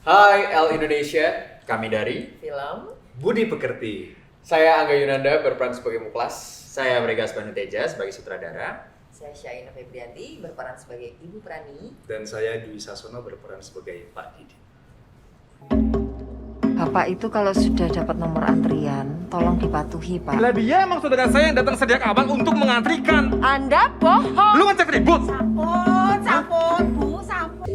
Hai L Indonesia, Kami dari Film. Budi Pekerti. saya Angga Yunanda berperan sebagai Muklas. saya Bregas Banuteja sebagai sutradara. Saya Syaina Febrianti berperan sebagai Ibu Prani. Dan saya Dwi Sasono berperan sebagai Pak Didi. Bapak itu kalau sudah dapat nomor antrian, tolong dipatuhi, Pak. Lah dia emang saudara saya yang datang sejak awal untuk mengantrikan. Anda bohong. Lu ngecek ribut. Sampun, Bu, sampun.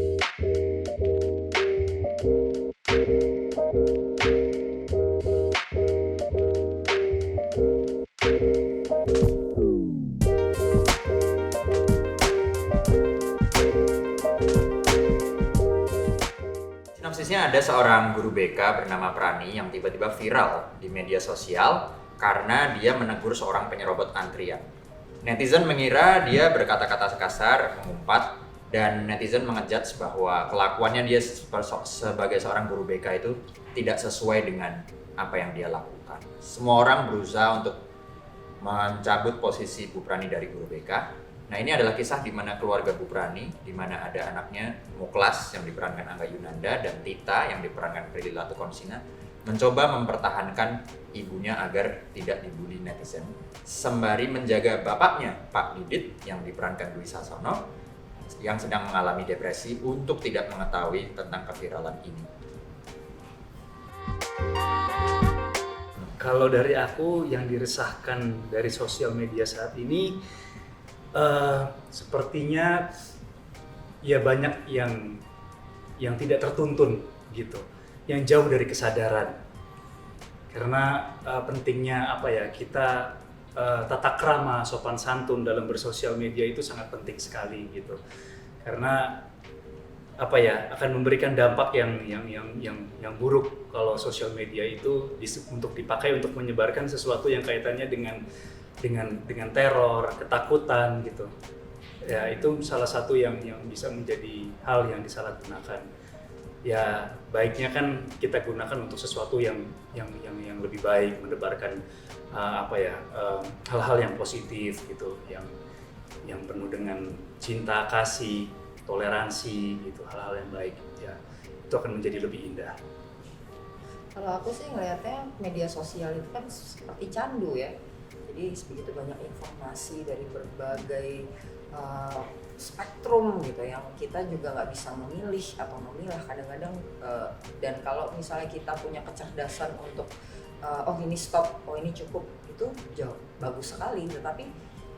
Sinopsisnya ada seorang guru BK bernama Prani yang tiba-tiba viral di media sosial karena dia menegur seorang penyerobot antrian. Netizen mengira dia berkata-kata kasar, mengumpat, dan netizen mengejudge bahwa kelakuannya dia sebagai seorang guru BK itu tidak sesuai dengan apa yang dia lakukan. Semua orang berusaha untuk mencabut posisi Bu Prani dari guru BK. Nah, ini adalah kisah di mana keluarga Bu Prani, di mana ada anaknya Muklas yang diperankan Angga Yunanda dan Tita yang diperankan Prilly Latukonsina mencoba mempertahankan ibunya agar tidak dibully netizen sembari menjaga bapaknya Pak Didit yang diperankan Dwi Sasono yang sedang mengalami depresi untuk tidak mengetahui tentang keviralan ini. Kalau dari aku yang diresahkan dari sosial media saat ini, sepertinya ya banyak yang tidak tertuntun gitu, yang jauh dari kesadaran. Karena pentingnya kita tata krama, sopan santun dalam bersosial media itu sangat penting sekali gitu. Karena akan memberikan dampak yang buruk kalau sosial media itu untuk dipakai untuk menyebarkan sesuatu yang kaitannya dengan teror, ketakutan gitu. Ya, itu salah satu yang bisa menjadi hal yang disalahgunakan. Ya, baiknya kan kita gunakan untuk sesuatu yang lebih baik, menebarkan hal-hal yang positif gitu, yang penuh dengan cinta, kasih, toleransi gitu, hal-hal yang baik ya. Itu akan menjadi lebih indah. Kalau aku sih ngelihatnya media sosial itu kan seperti candu ya. Jadi sebegitu banyak informasi dari berbagai spektrum gitu yang kita juga nggak bisa memilih atau memilah kadang-kadang, dan kalau misalnya kita punya kecerdasan untuk oh ini stop, oh ini cukup, itu jauh bagus sekali. Tetapi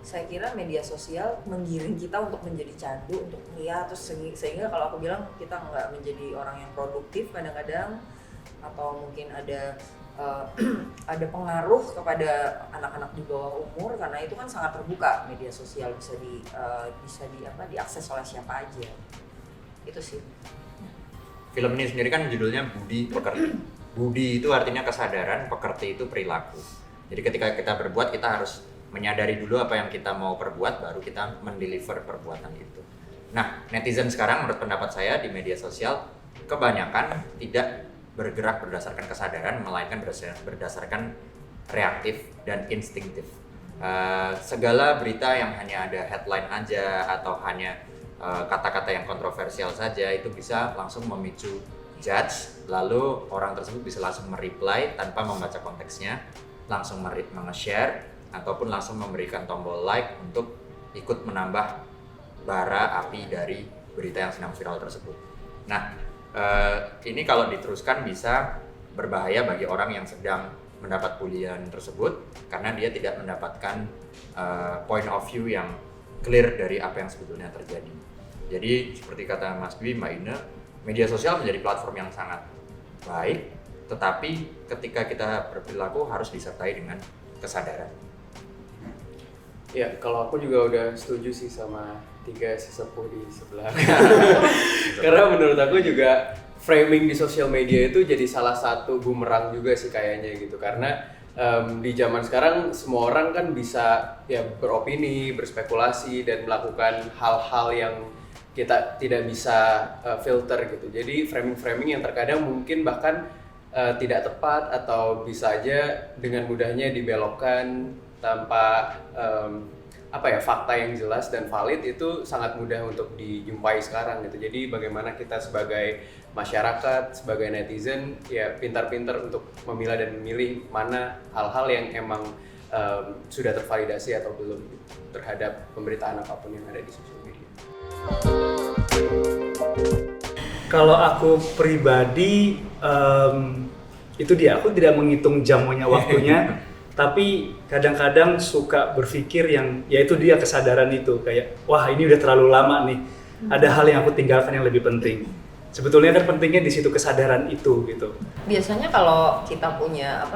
saya kira media sosial menggiring kita untuk menjadi candu, untuk melihat, terus sehingga kalau aku bilang kita nggak menjadi orang yang produktif kadang-kadang, atau mungkin ada ada pengaruh kepada anak-anak di bawah umur, karena itu kan sangat terbuka media sosial, bisa diakses oleh siapa aja. Itu sih. Film ini sendiri kan judulnya Budi Pekerti. Budi itu artinya kesadaran, pekerti itu perilaku. Jadi ketika kita berbuat, kita harus menyadari dulu apa yang kita mau perbuat, baru kita mendeliver perbuatan itu. Nah, netizen sekarang menurut pendapat saya di media sosial kebanyakan tidak bergerak berdasarkan kesadaran, melainkan berdasarkan reaktif dan instinktif. Segala berita yang hanya ada headline aja atau hanya kata-kata yang kontroversial saja itu bisa langsung memicu judge, lalu orang tersebut bisa langsung mereply tanpa membaca konteksnya, langsung nge-share ataupun langsung memberikan tombol like untuk ikut menambah bara api dari berita yang sedang viral tersebut. Nah, ini kalau diteruskan bisa berbahaya bagi orang yang sedang mendapat bulian tersebut karena dia tidak mendapatkan point of view yang clear dari apa yang sebetulnya terjadi. Jadi seperti kata Mas Dwi, Mbak Ina, media sosial menjadi platform yang sangat baik, tetapi ketika kita berperilaku harus disertai dengan kesadaran. Ya, kalau aku juga udah setuju sih sama tiga sesepuh di sebelah. Karena menurut aku juga framing di sosial media itu jadi salah satu bumerang juga sih kayaknya gitu. Karena di zaman sekarang semua orang kan bisa ya beropini, berspekulasi dan melakukan hal-hal yang kita tidak bisa filter gitu. Jadi framing-framing yang terkadang mungkin bahkan tidak tepat atau bisa aja dengan mudahnya dibelokkan tanpa fakta yang jelas dan valid itu sangat mudah untuk dijumpai sekarang gitu. Jadi bagaimana kita sebagai masyarakat, sebagai netizen ya pintar-pintar untuk memilah dan memilih mana hal-hal yang emang sudah tervalidasi atau belum gitu, terhadap pemberitaan apapun yang ada di sosial media. Kalau aku pribadi itu dia, aku tidak menghitung jamnya waktunya. Tapi kadang-kadang suka berpikir yang yaitu dia kesadaran itu kayak wah ini udah terlalu lama nih, ada hal yang aku tinggalkan yang lebih penting. Sebetulnya kan pentingnya di situ kesadaran itu gitu. Biasanya kalau kita punya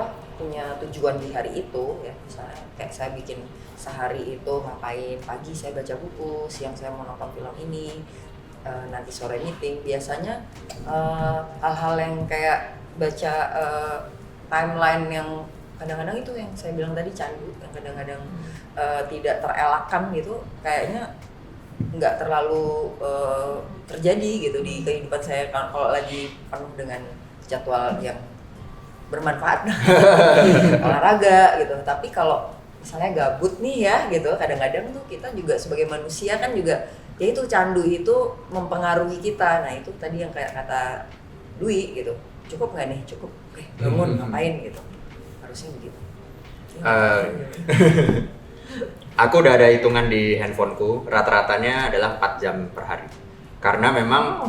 tujuan di hari itu ya, misalnya kayak saya bikin sehari itu ngapain, pagi saya baca buku, siang saya mau nonton film ini, nanti sore meeting. Biasanya hal-hal yang kayak baca timeline yang kadang-kadang itu yang saya bilang tadi candu, yang kadang-kadang tidak terelakkan gitu, kayaknya nggak terlalu terjadi gitu di kehidupan saya kalau lagi penuh dengan jadwal yang bermanfaat olahraga gitu. Tapi kalau misalnya gabut nih ya gitu, kadang-kadang tuh kita juga sebagai manusia kan juga ya itu candu itu mempengaruhi kita. Nah itu tadi yang kayak kata Dwi gitu, cukup nggak nih, cukup, oke bangun ngapain gitu, harusnya begitu. Aku udah ada hitungan di handphoneku, rata-ratanya adalah 4 jam per hari. Karena memang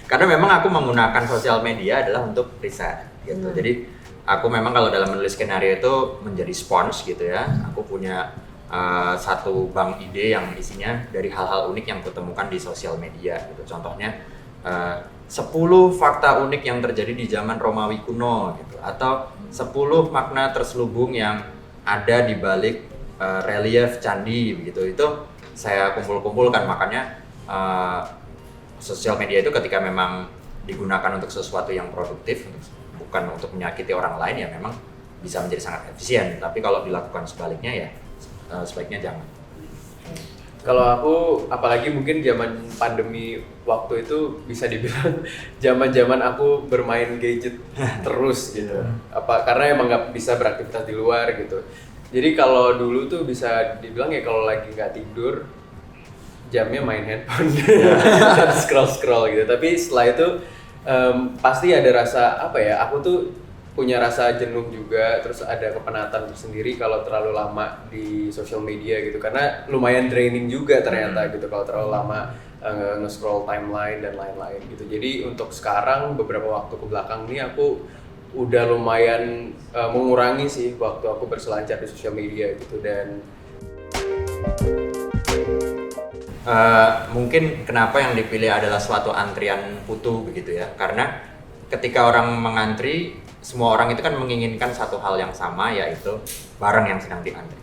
karena memang aku menggunakan sosial media adalah untuk riset gitu. Jadi aku memang kalau dalam menulis skenario itu menjadi spons gitu ya. Aku punya satu bank ide yang isinya dari hal-hal unik yang kutemukan di sosial media gitu. Contohnya 10 fakta unik yang terjadi di zaman Romawi kuno gitu, atau 10 makna terselubung yang ada di balik relief candi begitu. Itu saya kumpul-kumpulkan, makanya sosial media itu ketika memang digunakan untuk sesuatu yang produktif, bukan untuk menyakiti orang lain, ya memang bisa menjadi sangat efisien. Tapi kalau dilakukan sebaliknya ya sebaiknya jangan. Kalau aku, apalagi mungkin zaman pandemi waktu itu bisa dibilang zaman aku bermain gadget terus gitu. Karena emang nggak bisa beraktivitas di luar gitu. Jadi kalau dulu tuh bisa dibilang ya kalau lagi nggak tidur, jamnya main handphone, scroll gitu. Tapi setelah itu pasti ada rasa aku tuh punya rasa jenuh juga, terus ada kepenatan tersendiri kalau terlalu lama di sosial media gitu, karena lumayan draining juga ternyata gitu kalau terlalu lama nge-scroll timeline dan lain-lain gitu. Jadi untuk sekarang beberapa waktu ke belakang nih aku udah lumayan mengurangi sih waktu aku berselancar di sosial media gitu. Dan mungkin kenapa yang dipilih adalah suatu antrian putu begitu ya, karena ketika orang mengantri, semua orang itu kan menginginkan satu hal yang sama, yaitu barang yang sedang diantri.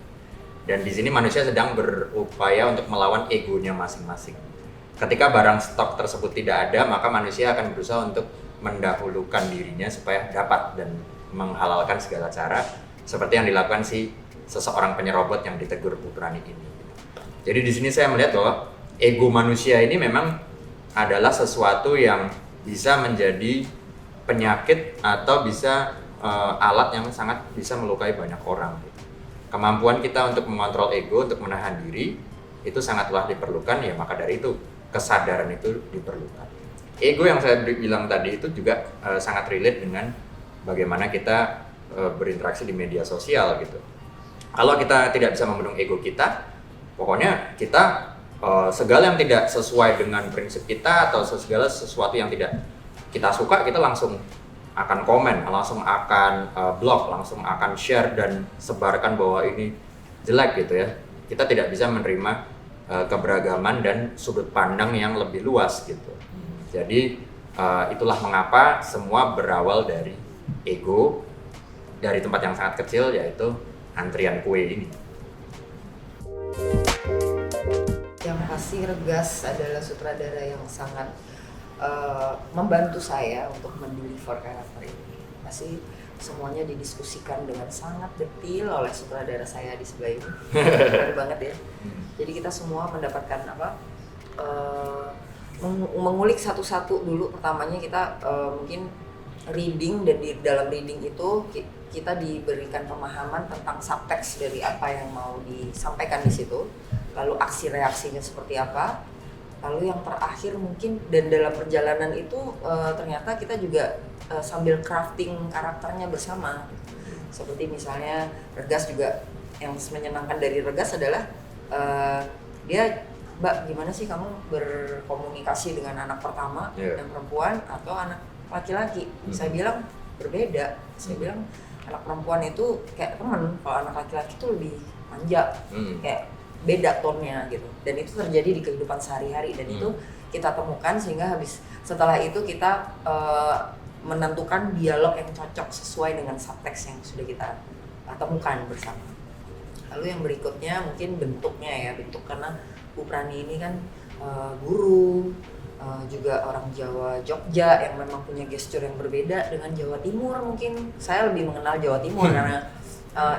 Dan di sini manusia sedang berupaya untuk melawan egonya masing-masing. Ketika barang stok tersebut tidak ada, maka manusia akan berusaha untuk mendahulukan dirinya supaya dapat dan menghalalkan segala cara, seperti yang dilakukan si seseorang penyerobot yang ditegur Bu Prani ini. Jadi di sini saya melihat bahwa ego manusia ini memang adalah sesuatu yang bisa menjadi penyakit atau bisa alat yang sangat bisa melukai banyak orang. Kemampuan kita untuk mengontrol ego, untuk menahan diri, itu sangatlah diperlukan, ya maka dari itu kesadaran itu diperlukan. Ego yang saya bilang tadi itu juga sangat relate dengan bagaimana kita berinteraksi di media sosial gitu. Kalau kita tidak bisa membendung ego kita, pokoknya kita segala yang tidak sesuai dengan prinsip kita atau segala sesuatu yang tidak kita suka, kita langsung akan komen, langsung akan blog, langsung akan share dan sebarkan bahwa ini jelek gitu ya. Kita tidak bisa menerima keberagaman dan sudut pandang yang lebih luas gitu. Jadi itulah mengapa semua berawal dari ego, dari tempat yang sangat kecil, yaitu antrian kue ini. Yang pasti Regas adalah sutradara yang sangat membantu saya untuk mendeliver karakter ini. Pasti semuanya didiskusikan dengan sangat detail oleh sutradara saya di sebelah ini. Keren banget ya. Jadi kita semua mendapatkan mengulik satu-satu dulu. Pertamanya kita mungkin reading, dan di dalam reading itu kita diberikan pemahaman tentang subtext dari apa yang mau disampaikan di situ, lalu aksi reaksinya seperti apa, lalu yang terakhir mungkin, dan dalam perjalanan itu ternyata kita juga sambil crafting karakternya bersama. Seperti misalnya Regas juga, yang menyenangkan dari Regas adalah dia, Mbak, gimana sih kamu berkomunikasi dengan anak pertama yang perempuan atau anak laki-laki? Saya bilang berbeda. Saya bilang anak perempuan itu kayak temen, kalau anak laki-laki itu lebih manja, kayak beda tone-nya gitu. Dan itu terjadi di kehidupan sehari-hari, dan itu kita temukan sehingga setelah itu kita menentukan dialog yang cocok sesuai dengan subtext yang sudah kita temukan bersama. Lalu yang berikutnya mungkin bentuknya ya, bentuk, karena Bu Prani ini kan guru, juga orang Jawa Jogja yang memang punya gestur yang berbeda dengan Jawa Timur. Mungkin saya lebih mengenal Jawa Timur karena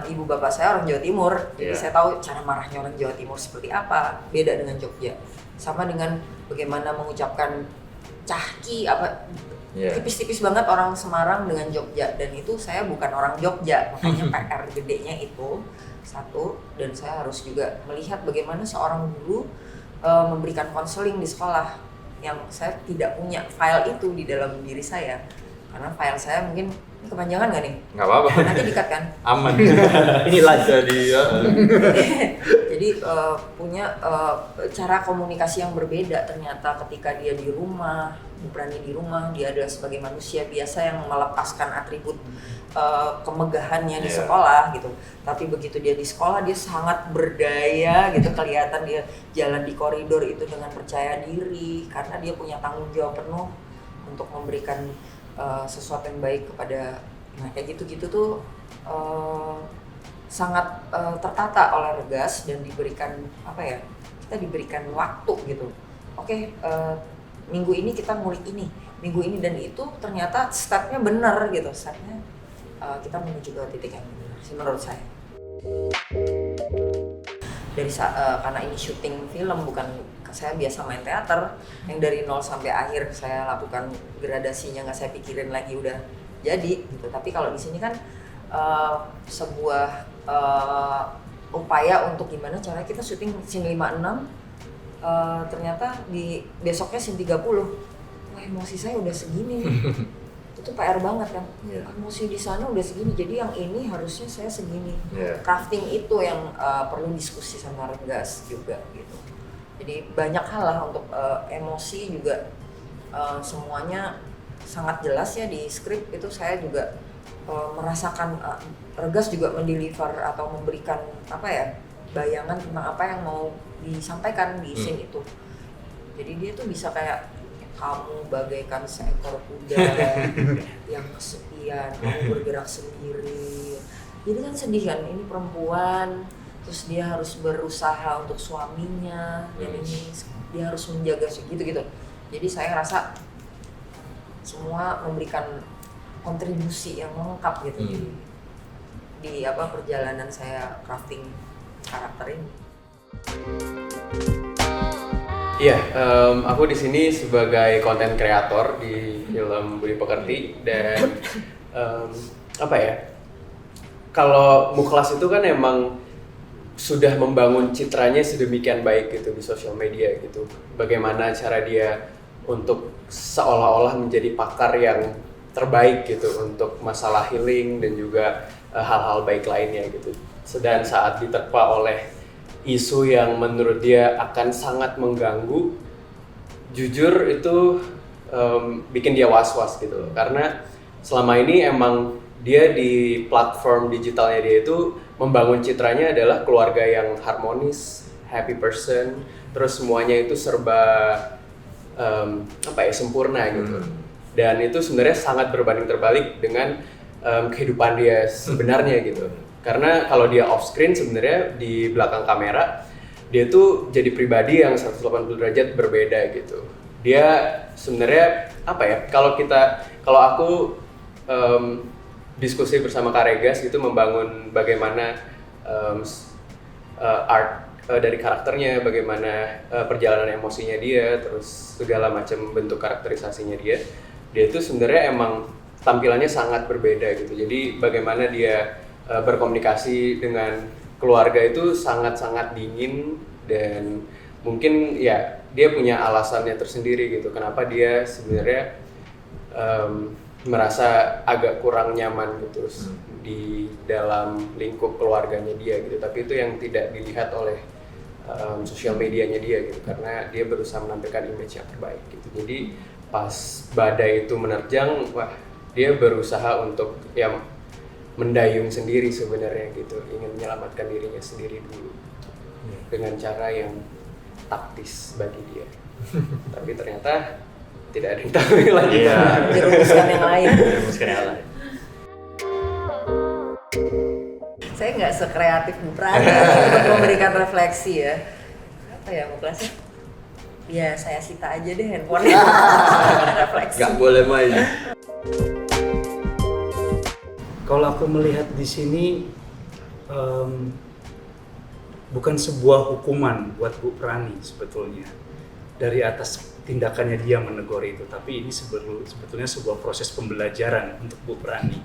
ibu bapak saya orang Jawa Timur, jadi saya tahu cara marahnya orang Jawa Timur seperti apa, beda dengan Jogja. Sama dengan bagaimana mengucapkan cahki, tipis-tipis banget orang Semarang dengan Jogja, dan itu saya bukan orang Jogja, makanya PR gedenya itu satu. Dan saya harus juga melihat bagaimana seorang guru memberikan konseling di sekolah, yang saya tidak punya file itu di dalam diri saya, karena file saya mungkin ini kepanjangan nggak nih? Nggak apa-apa. Nanti dikat kan? Aman. Ini lanjut. Jadi punya cara komunikasi yang berbeda ternyata ketika dia di rumah. Bu Prani di rumah, dia adalah sebagai manusia biasa yang melepaskan atribut kemegahannya di sekolah gitu. Tapi begitu dia di sekolah, dia sangat berdaya gitu, kelihatan dia jalan di koridor itu dengan percaya diri karena dia punya tanggung jawab penuh untuk memberikan sesuatu yang baik kepada, nah kayak gitu-gitu tuh sangat tertata oleh Regas dan diberikan kita diberikan waktu gitu. Oke, minggu ini kita ngulik ini, minggu ini, dan itu ternyata stepnya benar gitu, stepnya kita menuju ke titik yang benar sih menurut saya. Dari karena ini syuting film, bukan saya biasa main teater yang dari nol sampai akhir saya lakukan gradasinya, nggak saya pikirin lagi udah jadi gitu. Tapi kalau di sini kan sebuah upaya untuk gimana cara kita syuting scene 56, ternyata di besoknya scene 30, wah emosi saya udah segini nih. Itu PR banget kan, emosi di sana udah segini, jadi yang ini harusnya saya segini. Crafting itu yang perlu diskusi sama Regas juga gitu. Jadi banyak hal lah untuk emosi juga, semuanya sangat jelas ya di skrip itu. Saya juga merasakan Regas juga mendeliver atau memberikan bayangan tentang apa yang mau disampaikan di scene itu. Jadi dia tuh bisa kayak, kamu bagaikan seekor kuda yang kesepian, kamu bergerak sendiri. Jadi kan sedih kan, ini perempuan, terus dia harus berusaha untuk suaminya, dan ini dia harus menjaga gitu-gitu. Jadi saya rasa semua memberikan kontribusi yang lengkap gitu di perjalanan saya crafting karakter ini. Iya, aku di sini sebagai konten kreator di film Budi Pekerti, dan kalau Muklas itu kan emang sudah membangun citranya sedemikian baik gitu di sosial media gitu. Bagaimana cara dia untuk seolah-olah menjadi pakar yang terbaik gitu untuk masalah healing dan juga hal-hal baik lainnya gitu. Dan saat diterpa oleh isu yang menurut dia akan sangat mengganggu, jujur itu bikin dia was-was gitu. Karena selama ini emang dia di platform digitalnya dia itu membangun citranya adalah keluarga yang harmonis, happy person, terus semuanya itu serba sempurna gitu. Dan itu sebenarnya sangat berbanding terbalik dengan kehidupan dia sebenarnya gitu. Karena kalau dia off screen sebenarnya di belakang kamera dia tuh jadi pribadi yang 180 derajat berbeda gitu. Dia sebenarnya kalau aku diskusi bersama Kak Regas gitu, membangun bagaimana art dari karakternya, bagaimana perjalanan emosinya dia, terus segala macam bentuk karakterisasinya dia itu sebenarnya emang tampilannya sangat berbeda gitu. Jadi bagaimana dia berkomunikasi dengan keluarga itu sangat-sangat dingin, dan mungkin ya dia punya alasannya tersendiri gitu kenapa dia sebenarnya merasa agak kurang nyaman gitu di dalam lingkup keluarganya dia gitu. Tapi itu yang tidak dilihat oleh sosial medianya dia gitu, karena dia berusaha menampilkan image yang terbaik gitu. Jadi pas badai itu menerjang, wah dia berusaha untuk ya mendayung sendiri sebenarnya gitu, ingin menyelamatkan dirinya sendiri dulu dengan cara yang taktis bagi dia. Tapi ternyata tidak ada yang tahu lagi. Dirumuskan yang lain. Dirumuskan yang lain. Saya nggak sekreatif Bu Prani untuk memberikan refleksi ya. Apa ya Bu Kelas? Ya saya sita aja deh handphonenya. Refleksi. Nggak boleh main. Kalau aku melihat di sini bukan sebuah hukuman buat Bu Prani sebetulnya dari atas tindakannya dia menegur itu, tapi ini sebetulnya sebuah proses pembelajaran untuk Bu Prani.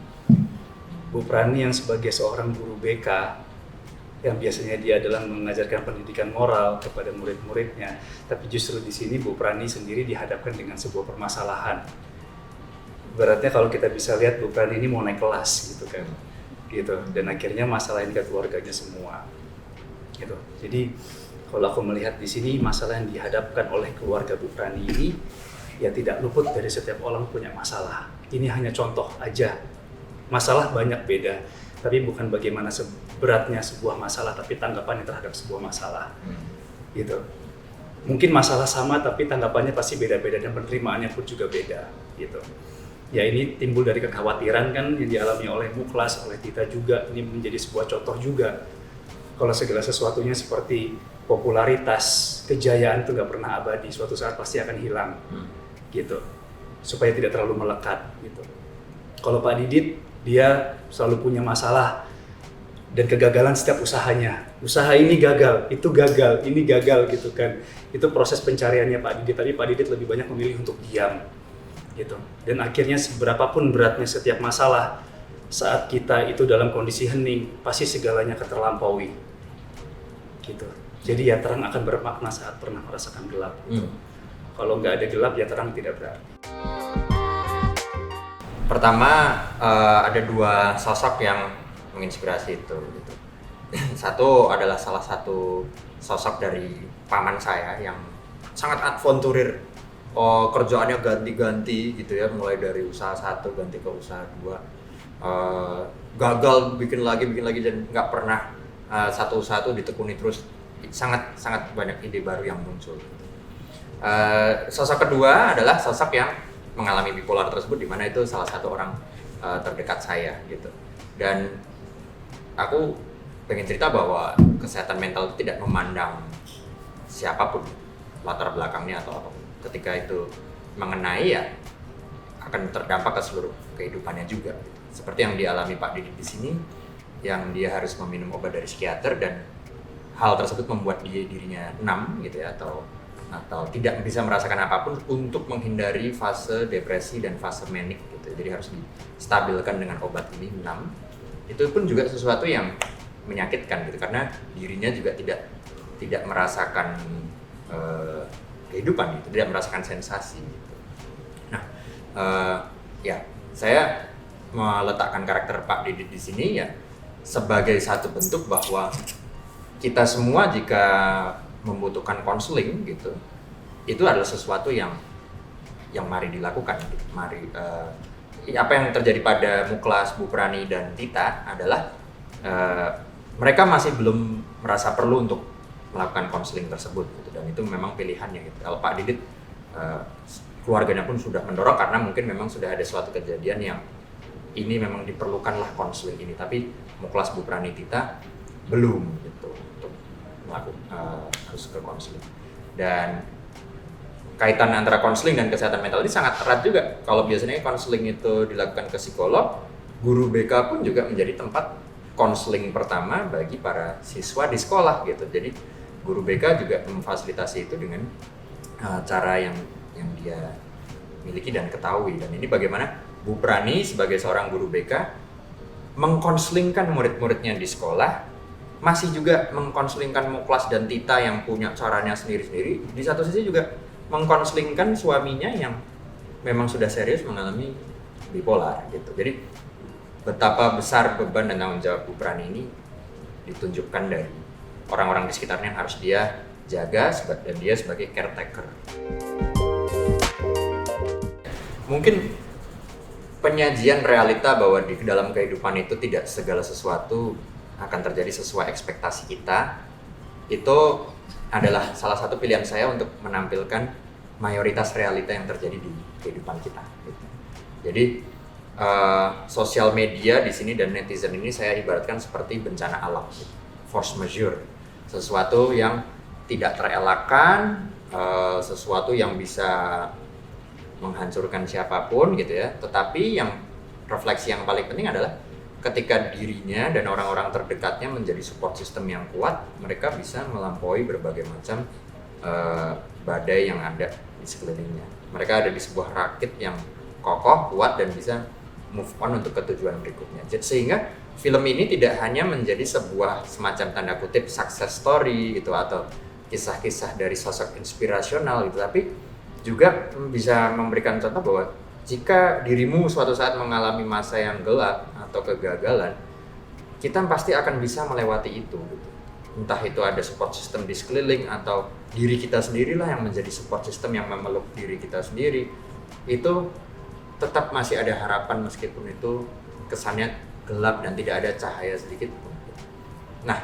Bu Prani yang sebagai seorang guru BK yang biasanya dia adalah mengajarkan pendidikan moral kepada murid-muridnya, tapi justru di sini Bu Prani sendiri dihadapkan dengan sebuah permasalahan. Beratnya kalau kita bisa lihat Bu Prani ini mau naik kelas gitu kan, gitu, dan akhirnya masalah ini ke keluarganya semua, gitu. Jadi kalau aku melihat di sini masalah yang dihadapkan oleh keluarga Bu Prani ini ya tidak luput dari setiap orang punya masalah. Ini hanya contoh aja. Masalah banyak beda, tapi bukan bagaimana beratnya sebuah masalah, tapi tanggapannya terhadap sebuah masalah, gitu. Mungkin masalah sama, tapi tanggapannya pasti beda-beda dan penerimaannya pun juga beda, gitu. Ya ini timbul dari kekhawatiran kan yang dialami oleh Muklas, oleh Tita juga. Ini menjadi sebuah contoh juga. Kalau segala sesuatunya seperti popularitas, kejayaan itu nggak pernah abadi, suatu saat pasti akan hilang, gitu. Supaya tidak terlalu melekat, gitu. Kalau Pak Didit, dia selalu punya masalah dan kegagalan setiap usahanya. Usaha ini gagal, itu gagal, ini gagal gitu kan. Itu proses pencariannya Pak Didit, tapi Pak Didit lebih banyak memilih untuk diam gitu. Dan akhirnya seberapapun beratnya setiap masalah, saat kita itu dalam kondisi hening, pasti segalanya keterlampaui gitu. Jadi ya terang akan bermakna saat pernah merasakan gelap gitu. Kalau nggak ada gelap ya terang tidak berarti. Pertama, ada dua sosok yang menginspirasi itu. Gitu. Satu adalah salah satu sosok dari paman saya yang sangat adventurir. Kerjaannya ganti-ganti gitu ya, mulai dari usaha satu ganti ke usaha dua. Gagal bikin lagi dan nggak pernah satu usaha itu ditekuni terus. Sangat banyak ide baru yang muncul. Sosok kedua adalah sosok yang mengalami bipolar tersebut, di mana itu salah satu orang terdekat saya gitu. Dan aku pengen cerita bahwa kesehatan mental itu tidak memandang siapapun latar belakangnya atau apapun. Ketika itu mengenai ya akan terdampak ke seluruh kehidupannya juga. Seperti yang dialami Pak Didit di sini, yang dia harus meminum obat dari psikiater dan hal tersebut membuat dirinya enam gitu ya, atau tidak bisa merasakan apapun untuk menghindari fase depresi dan fase manik gitu. Jadi harus distabilkan dengan obat ini 6. Itu pun juga sesuatu yang menyakitkan gitu, karena dirinya juga tidak merasakan kehidupan gitu, tidak merasakan sensasi gitu. Nah, ya saya meletakkan karakter Pak Didit di sini ya sebagai satu bentuk bahwa kita semua jika membutuhkan konseling gitu, itu adalah sesuatu yang mari dilakukan gitu. Mari apa yang terjadi pada Muklas, Bu Prani dan Tita adalah mereka masih belum merasa perlu untuk melakukan konseling tersebut gitu, dan itu memang pilihannya gitu. Kalau Pak Didit keluarganya pun sudah mendorong karena mungkin memang sudah ada suatu kejadian yang ini memang diperlukanlah konseling ini, tapi Muklas, Bu Prani, Tita belum gitu untuk melakukan harus ke konseling. Dan kaitan antara konseling dan kesehatan mental ini sangat erat juga. Kalau biasanya konseling itu dilakukan ke psikolog, guru BK pun juga menjadi tempat konseling pertama bagi para siswa di sekolah gitu. Jadi guru BK juga memfasilitasi itu dengan cara yang dia miliki dan ketahui. Dan ini bagaimana Bu Prani sebagai seorang guru BK mengkonselingkan murid-muridnya di sekolah, masih juga mengkonselingkan Muklas dan Tita yang punya caranya sendiri-sendiri. Di satu sisi juga mengkonselingkan suaminya yang memang sudah serius mengalami bipolar gitu. Jadi betapa besar beban dan tanggung jawab Bu Prani ini ditunjukkan dari orang-orang di sekitarnya yang harus dia jaga dan dia sebagai caretaker. Mungkin penyajian realita bahwa di dalam kehidupan itu tidak segala sesuatu akan terjadi sesuai ekspektasi kita, itu adalah salah satu pilihan saya untuk menampilkan mayoritas realita yang terjadi di kehidupan kita. Jadi sosial media di sini dan netizen ini saya ibaratkan seperti bencana alam, force majeure, sesuatu yang tidak terelakkan, sesuatu yang bisa menghancurkan siapapun gitu ya. Tetapi yang refleksi yang paling penting adalah ketika dirinya dan orang-orang terdekatnya menjadi support system yang kuat, mereka bisa melampaui berbagai macam badai yang ada di sekelilingnya. Mereka ada di sebuah rakit yang kokoh, kuat, dan bisa move on untuk ke tujuan berikutnya. Sehingga film ini tidak hanya menjadi sebuah semacam tanda kutip success story gitu atau kisah-kisah dari sosok inspirasional gitu, tapi juga bisa memberikan contoh bahwa jika dirimu suatu saat mengalami masa yang gelap atau kegagalan, kita pasti akan bisa melewati itu gitu. Entah itu ada support system di sekeliling atau diri kita sendirilah yang menjadi support system yang memeluk diri kita sendiri, itu tetap masih ada harapan meskipun itu kesannya gelap dan tidak ada cahaya sedikit pun. Nah,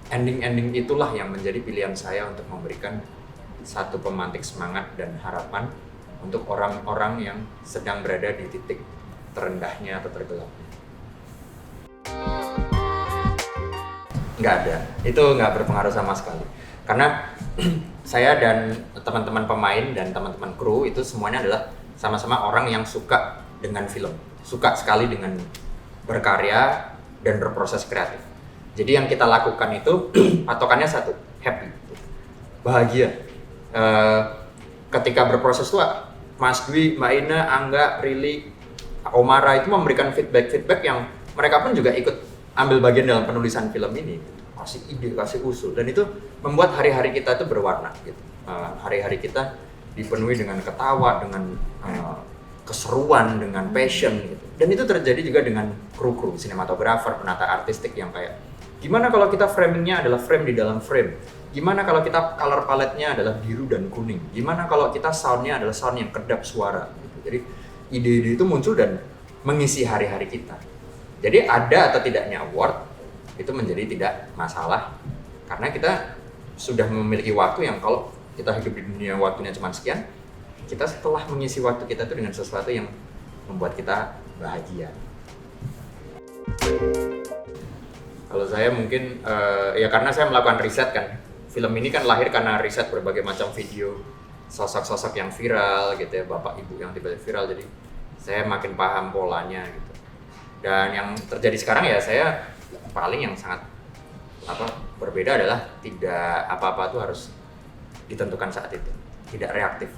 ending-ending itulah yang menjadi pilihan saya untuk memberikan satu pemantik semangat dan harapan untuk orang-orang yang sedang berada di titik terendahnya atau tergelapnya. Nggak ada, itu nggak berpengaruh sama sekali. Karena saya dan teman-teman pemain dan teman-teman kru itu semuanya adalah sama-sama orang yang suka dengan film, suka sekali dengan berkarya dan berproses kreatif. Jadi yang kita lakukan itu patokannya satu, happy, bahagia. Ketika berproses tuh Mas Dwi, Mbak Ina, Angga, Rili, Omara itu memberikan feedback yang mereka pun juga ikut ambil bagian dalam penulisan film ini, kasih ide, kasih usul, dan itu membuat hari-hari kita itu berwarna gitu. Hari-hari kita dipenuhi dengan ketawa, dengan keseruan, dengan passion gitu. Dan itu terjadi juga dengan kru-kru, sinematografer, penata artistik yang kayak gimana kalau kita framingnya adalah frame di dalam frame. Gimana kalau kita color palette-nya adalah biru dan kuning? Gimana kalau kita sound-nya adalah sound yang kedap suara? Gitu. Jadi ide-ide itu muncul dan mengisi hari-hari kita. Jadi ada atau tidaknya award itu menjadi tidak masalah karena kita sudah memiliki waktu yang kalau kita hidup di dunia waktunya cuma sekian, kita setelah mengisi waktu kita itu dengan sesuatu yang membuat kita bahagia. Kalau saya mungkin ya karena saya melakukan riset kan. Film ini kan lahir karena riset berbagai macam video sosok-sosok yang viral gitu ya, bapak ibu yang tiba-tiba viral, jadi saya makin paham polanya gitu. Dan yang terjadi sekarang ya saya paling yang sangat berbeda adalah tidak apa-apa tuh harus ditentukan saat itu, tidak reaktif.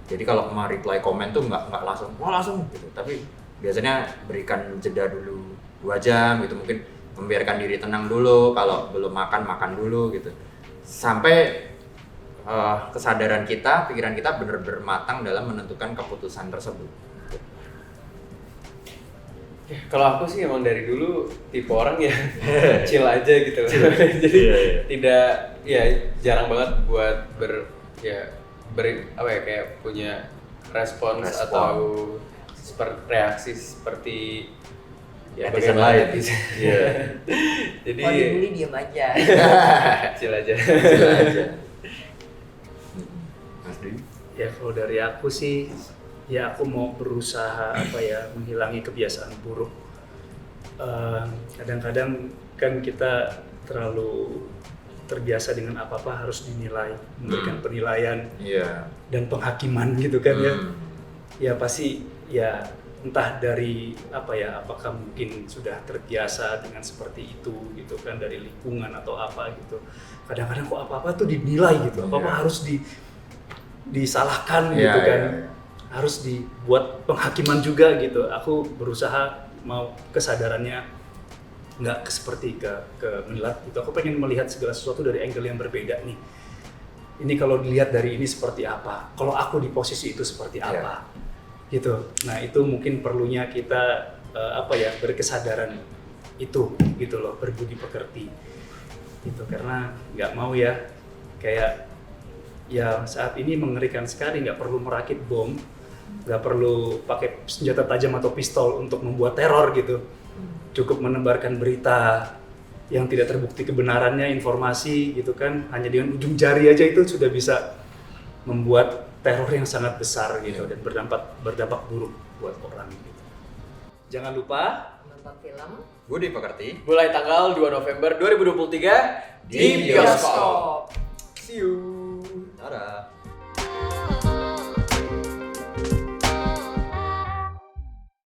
Jadi kalau mau reply komen tuh nggak langsung gitu, tapi biasanya berikan jeda dulu 2 jam gitu, mungkin membiarkan diri tenang dulu, kalau belum makan dulu gitu. Sampai kesadaran kita, pikiran kita benar-benar matang dalam menentukan keputusan tersebut. Ya, kalau aku sih emang dari dulu tipe orang ya chill aja gitu. Jadi tidak, ya jarang banget buat kayak punya respons atau reaksi seperti ya netizen bagaimana lain. netizen. Jadi Kalau dibully diem aja. chill aja. Mas Dwi? Ya kalau dari aku sih, ya aku mau berusaha menghilangi kebiasaan buruk. Kadang-kadang kan kita terlalu terbiasa dengan apa-apa harus dinilai, memberikan penilaian dan penghakiman gitu kan ya. Ya pasti ya entah dari apakah mungkin sudah terbiasa dengan seperti itu gitu kan, dari lingkungan atau apa gitu. Kadang-kadang kok apa-apa tuh dinilai gitu, apa-apa harus disalahkan gitu kan. harus dibuat penghakiman juga gitu. Aku berusaha mau kesadarannya nggak seperti ke menelat gitu. Aku pengen melihat segala sesuatu dari angle yang berbeda nih. Ini kalau dilihat dari ini seperti apa? Kalau aku di posisi itu seperti apa? Gitu. Nah itu mungkin perlunya kita berkesadaran itu gitu loh, berbudi pekerti. Gitu karena nggak mau ya kayak ya saat ini mengerikan sekali, nggak perlu merakit bom, nggak perlu pakai senjata tajam atau pistol untuk membuat teror gitu. Cukup menebarkan berita yang tidak terbukti kebenarannya, informasi gitu kan, hanya dengan ujung jari aja itu sudah bisa membuat teror yang sangat besar gitu dan berdampak buruk buat orang gitu. Jangan lupa Nonton film Budi Pekerti. mulai tanggal 2 November 2023 di Di bioskop. bioskop. See you. Dadah.